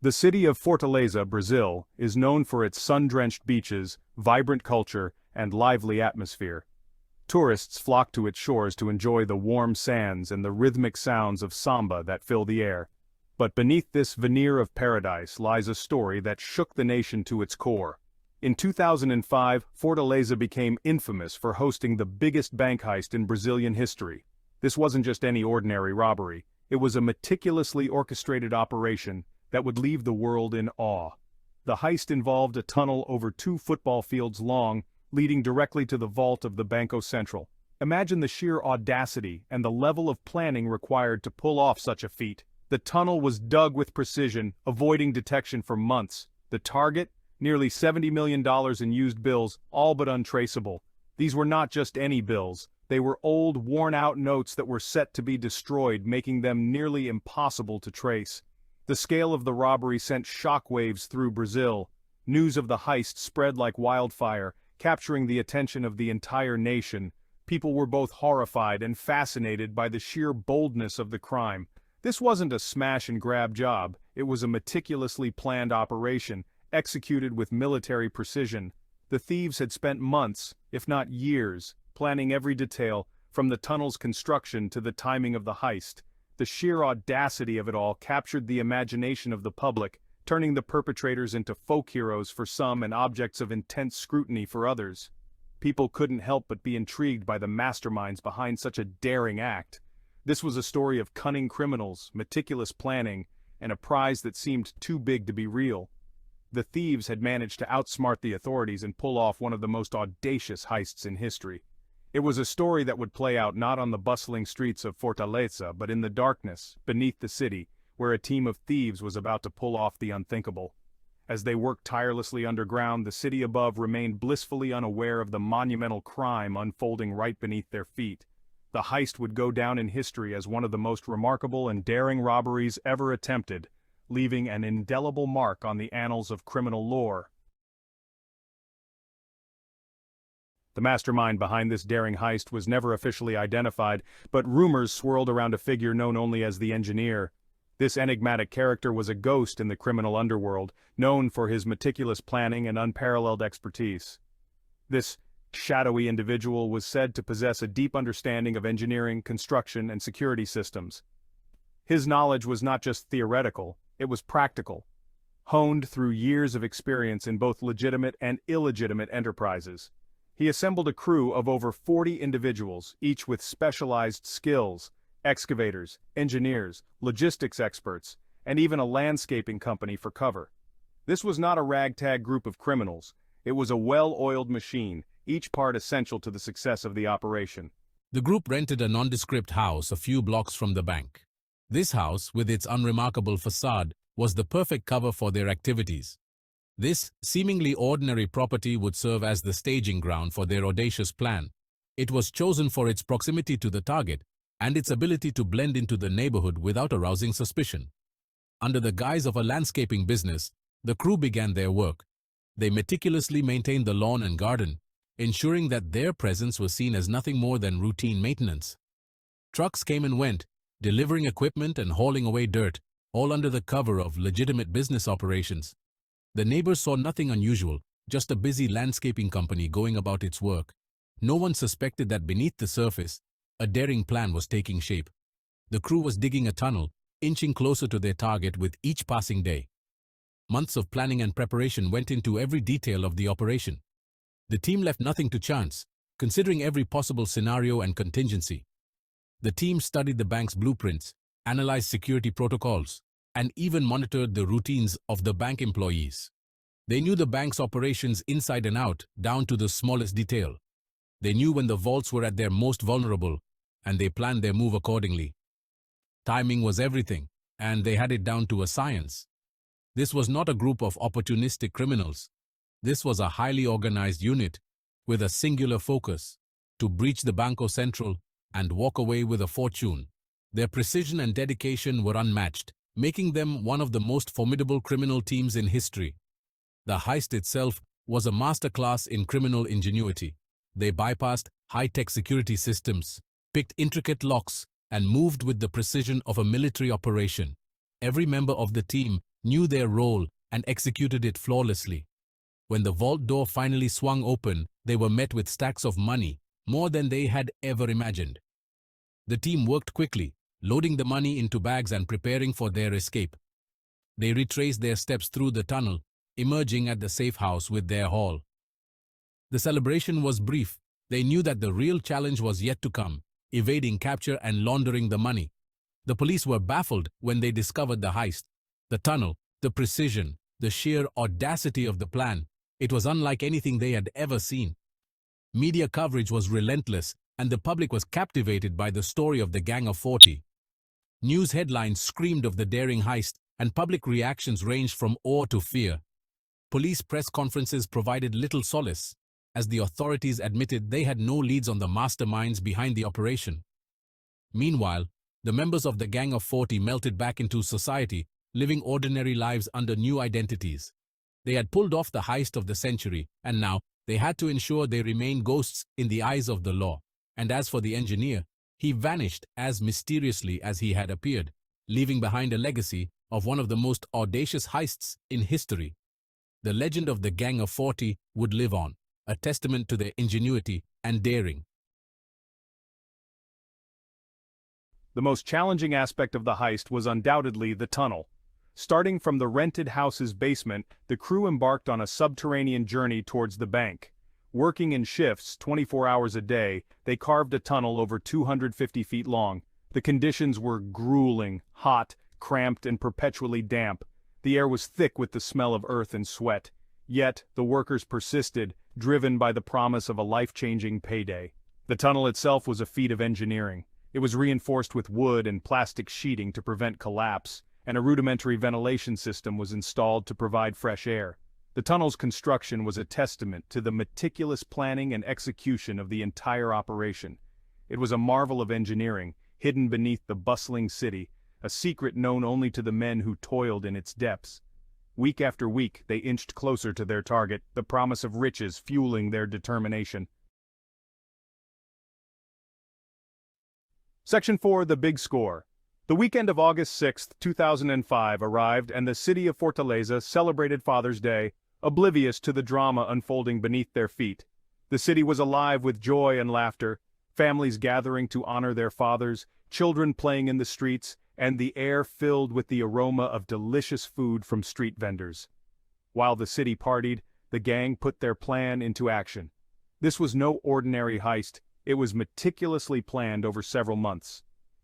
The city of Fortaleza, Brazil, is known for its sun-drenched beaches, vibrant culture, and lively atmosphere. Tourists flock to its shores to enjoy the warm sands and the rhythmic sounds of samba that fill the air. But beneath this veneer of paradise lies a story that shook the nation to its core. In 2005, Fortaleza became infamous for hosting the biggest bank heist in Brazilian history. This wasn't just any ordinary robbery, it was a meticulously orchestrated operation that would leave the world in awe. The heist involved a tunnel over 2 football fields long, leading directly to the vault of the Banco Central. Imagine the sheer audacity and the level of planning required to pull off such a feat. The tunnel was dug with precision, avoiding detection for months. The target? Nearly $70 million in used bills, all but untraceable. These were not just any bills. They were old, worn-out notes that were set to be destroyed, making them nearly impossible to trace. The scale of the robbery sent shockwaves through Brazil. News of the heist spread like wildfire, capturing the attention of the entire nation. People were both horrified and fascinated by the sheer boldness of the crime. This wasn't a smash-and-grab job, it was a meticulously planned operation, executed with military precision. The thieves had spent months, if not years, planning every detail, from the tunnel's construction to the timing of the heist. The sheer audacity of it all captured the imagination of the public, turning the perpetrators into folk heroes for some and objects of intense scrutiny for others. People couldn't help but be intrigued by the masterminds behind such a daring act. This was a story of cunning criminals, meticulous planning, and a prize that seemed too big to be real. The thieves had managed to outsmart the authorities and pull off one of the most audacious heists in history. It was a story that would play out not on the bustling streets of Fortaleza but in the darkness, beneath the city, where a team of thieves was about to pull off the unthinkable. As they worked tirelessly underground, the city above remained blissfully unaware of the monumental crime unfolding right beneath their feet. The heist would go down in history as one of the most remarkable and daring robberies ever attempted, leaving an indelible mark on the annals of criminal lore. The mastermind behind this daring heist was never officially identified, but rumors swirled around a figure known only as the Engineer. This enigmatic character was a ghost in the criminal underworld, known for his meticulous planning and unparalleled expertise. This shadowy individual was said to possess a deep understanding of engineering, construction, and security systems. His knowledge was not just theoretical, it was practical, honed through years of experience in both legitimate and illegitimate enterprises. He assembled a crew of over 40 individuals, each with specialized skills: excavators, engineers, logistics experts, and even a landscaping company for cover. This was not a ragtag group of criminals, it was a well-oiled machine, each part essential to the success of the operation. The group rented a nondescript house a few blocks from the bank. This house, with its unremarkable facade, was the perfect cover for their activities. This seemingly ordinary property would serve as the staging ground for their audacious plan. It was chosen for its proximity to the target and its ability to blend into the neighborhood without arousing suspicion. Under the guise of a landscaping business, the crew began their work. They meticulously maintained the lawn and garden, ensuring that their presence was seen as nothing more than routine maintenance. Trucks came and went, delivering equipment and hauling away dirt, all under the cover of legitimate business operations. The neighbors saw nothing unusual, just a busy landscaping company going about its work. No one suspected that beneath the surface, a daring plan was taking shape. The crew was digging a tunnel, inching closer to their target with each passing day. Months of planning and preparation went into every detail of the operation. The team left nothing to chance, considering every possible scenario and contingency. The team studied the bank's blueprints, analyzed security protocols, and even monitored the routines of the bank employees. They knew the bank's operations inside and out, down to the smallest detail. They knew when the vaults were at their most vulnerable, and they planned their move accordingly. Timing was everything, and they had it down to a science. This was not a group of opportunistic criminals. This was a highly organized unit, with a singular focus: to breach the Banco Central and walk away with a fortune. Their precision and dedication were unmatched, making them one of the most formidable criminal teams in history. The heist itself was a masterclass in criminal ingenuity. They bypassed high-tech security systems, picked intricate locks, and moved with the precision of a military operation. Every member of the team knew their role and executed it flawlessly. When the vault door finally swung open, they were met with stacks of money, more than they had ever imagined. The team worked quickly, loading the money into bags and preparing for their escape. They retraced their steps through the tunnel, emerging at the safe house with their haul. The celebration was brief. They knew that the real challenge was yet to come, evading capture and laundering the money. The police were baffled when they discovered the heist. The tunnel, the precision, the sheer audacity of the plan. It was unlike anything they had ever seen. Media coverage was relentless, and the public was captivated by the story of the Gang of 40. News headlines screamed of the daring heist, and public reactions ranged from awe to fear. Police press conferences provided little solace, as the authorities admitted they had no leads on the masterminds behind the operation. Meanwhile, the members of the Gang of 40 melted back into society, living ordinary lives under new identities. They had pulled off the heist of the century, and now they had to ensure they remained ghosts in the eyes of the law. And as for the engineer, he vanished as mysteriously as he had appeared, leaving behind a legacy of one of the most audacious heists in history. The legend of the Gang of 40 would live on, a testament to their ingenuity and daring. The most challenging aspect of the heist was undoubtedly the tunnel. Starting from the rented house's basement, the crew embarked on a subterranean journey towards the bank. Working in shifts 24 hours a day, they carved a tunnel over 250 feet long. The conditions were grueling, hot, cramped, and perpetually damp. The air was thick with the smell of earth and sweat. Yet, the workers persisted, driven by the promise of a life-changing payday. The tunnel itself was a feat of engineering. It was reinforced with wood and plastic sheeting to prevent collapse, and a rudimentary ventilation system was installed to provide fresh air. The tunnel's construction was a testament to the meticulous planning and execution of the entire operation. It was a marvel of engineering, hidden beneath the bustling city, a secret known only to the men who toiled in its depths. Week after week, they inched closer to their target, the promise of riches fueling their determination. Section 4, The Big Score. The weekend of August 6, 2005 arrived, and the city of Fortaleza celebrated Father's Day, oblivious to the drama unfolding beneath their feet. The city was alive with joy and laughter, families gathering to honor their fathers, children playing in the streets, and the air filled with the aroma of delicious food from street vendors. While the city partied, the gang put their plan into action. This was no ordinary heist. It was meticulously planned over several months.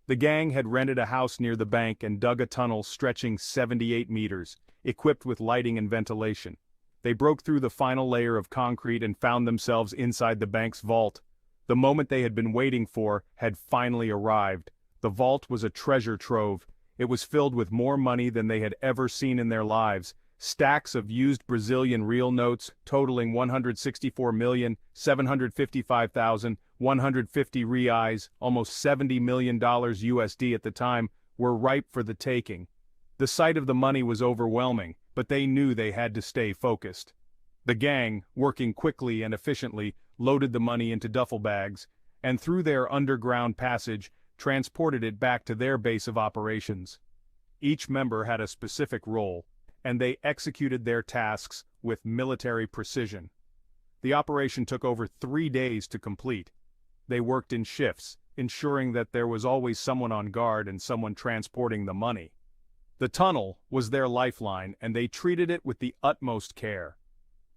The gang had rented a house near the bank and dug a tunnel stretching 78 meters, equipped with lighting and ventilation. They broke through the final layer of concrete and found themselves inside the bank's vault. The moment they had been waiting for had finally arrived. The vault was a treasure trove. It was filled with more money than they had ever seen in their lives. Stacks of used Brazilian real notes totaling 164,755,150 reais, almost $70 million USD at the time, were ripe for the taking. The sight of the money was overwhelming, but they knew they had to stay focused. The gang, working quickly and efficiently, loaded the money into duffel bags, and through their underground passage, transported it back to their base of operations. Each member had a specific role, and they executed their tasks with military precision. The operation took over 3 days to complete. They worked in shifts, ensuring that there was always someone on guard and someone transporting the money. The tunnel was their lifeline, and they treated it with the utmost care.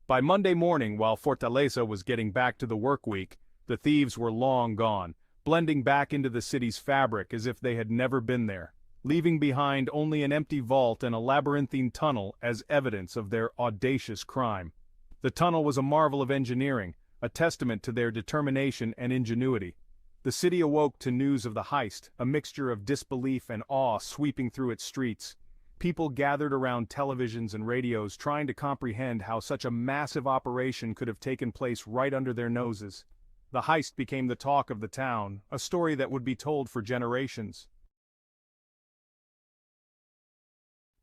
By Monday morning, while Fortaleza was getting back to the work week, the thieves were long gone, blending back into the city's fabric as if they had never been there, leaving behind only an empty vault and a labyrinthine tunnel as evidence of their audacious crime. The tunnel was a marvel of engineering, a testament to their determination and ingenuity. The city awoke to news of the heist, a mixture of disbelief and awe sweeping through its streets. People gathered around televisions and radios trying to comprehend how such a massive operation could have taken place right under their noses. The heist became the talk of the town, a story that would be told for generations.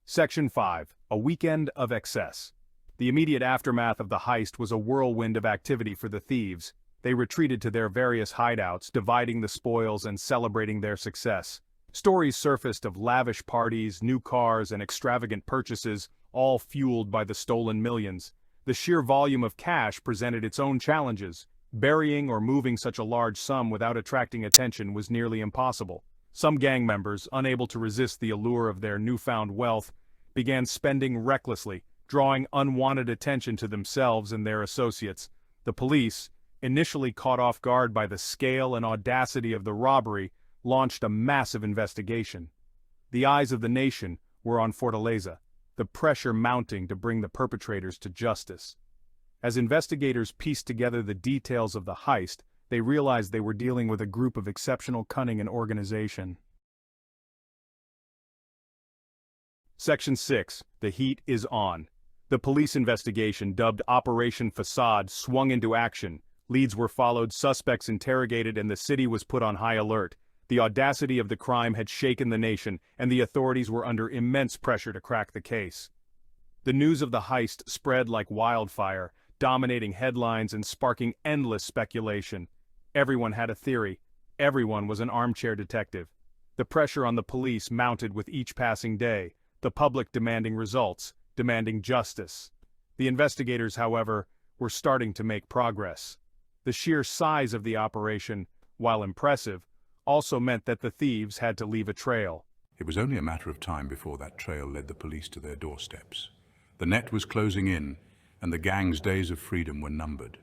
Section 5, A Weekend of Excess. The immediate aftermath of the heist was a whirlwind of activity for the thieves. They retreated to their various hideouts, dividing the spoils and celebrating their success. Stories surfaced of lavish parties, new cars, and extravagant purchases, all fueled by the stolen millions. The sheer volume of cash presented its own challenges. Burying or moving such a large sum without attracting attention was nearly impossible. Some gang members, unable to resist the allure of their newfound wealth, began spending recklessly, drawing unwanted attention to themselves and their associates. The police, initially caught off guard by the scale and audacity of the robbery, launched a massive investigation. The eyes of the nation were on Fortaleza, the pressure mounting to bring the perpetrators to justice. As investigators pieced together the details of the heist, they realized they were dealing with a group of exceptional cunning and organization. Section 6. The heat is on. The police investigation, dubbed Operation Facade, swung into action. Leads were followed, suspects interrogated, and the city was put on high alert. The audacity of the crime had shaken the nation, and the authorities were under immense pressure to crack the case. The news of the heist spread like wildfire, dominating headlines and sparking endless speculation. Everyone had a theory. Everyone was an armchair detective. The pressure on the police mounted with each passing day, the public demanding results, demanding justice. The investigators, however, were starting to make progress. The sheer size of the operation, while impressive, also meant that the thieves had to leave a trail. It was only a matter of time before that trail led the police to their doorsteps. The net was closing in, and the gang's days of freedom were numbered.